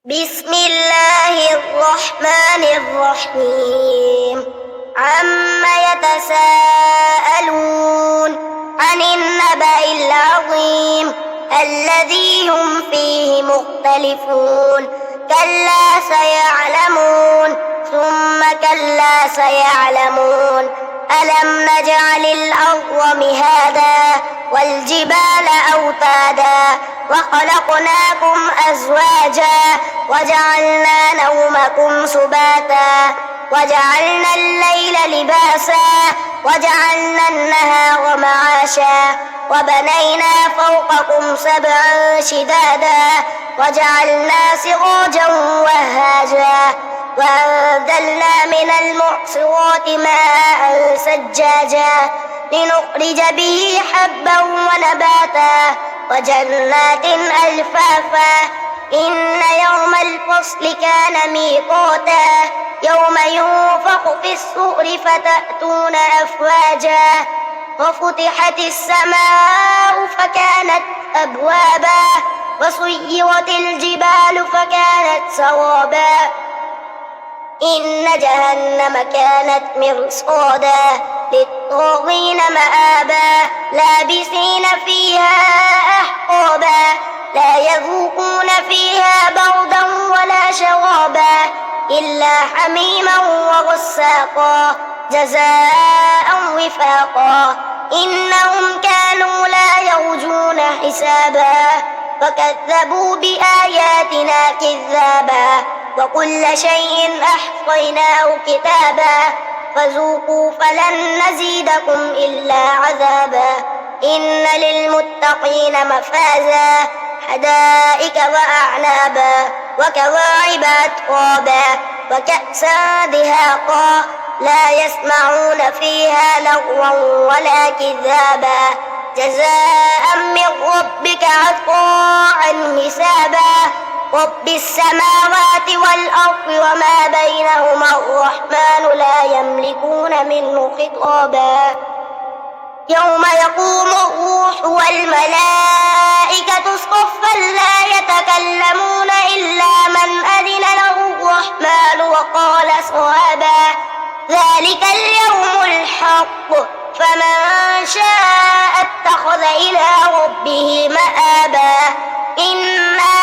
بسم الله الرحمن الرحيم عما يتساءلون عن النبأ العظيم الذي هم فيه مختلفون كلا سيعلمون ثم كلا سيعلمون ألم نجعل الأرض مهادا والجبال أوتادا وخلقناكم أزواجا وجعلنا نومكم سباتا وجعلنا الليل لباسا وجعلنا النهار معاشا وبنينا فوقكم سبعا شدادا وجعلنا سراجا وهاجا وأنزلنا من المعصرات ماء سجاجا لنخرج به حبا ونباتا وجنات ألفافا إن يوم الفصل كان ميقاتا يوم ينفخ في الصور فتأتون أفواجا وفتحت السماء فكانت أبوابا وسيرت الجبال فكانت سرابا إن جهنم كانت مرصادا للطاغين مآبا لابسين فيها أحقابا لا يذوقون فيها بردا ولا شرابا إلا حميما وغساقا جزاء وفاقا إنهم كانوا لا يرجون حسابا فكذبوا بآياتنا كذابا وكل شيء أحصيناه كتابا فذوقوا فلن نزيدكم إلا عذابا إن للمتقين مفازا حدائق وأعنابا وكواعب أترابا وكأسا دهاقا لا يسمعون فيها لغوا ولا كذابا جزاء من ربك عطاء حسابا رب السماوات والأرض وما بينهما الرحمن لا يملكون منه خطابا يوم يقوم الروح والملائكة صفا لا يتكلمون إلا من أذن له الرحمن وقال صوابا ذلك اليوم الحق فمن شاء اتخذ إلى ربه مآبا إنا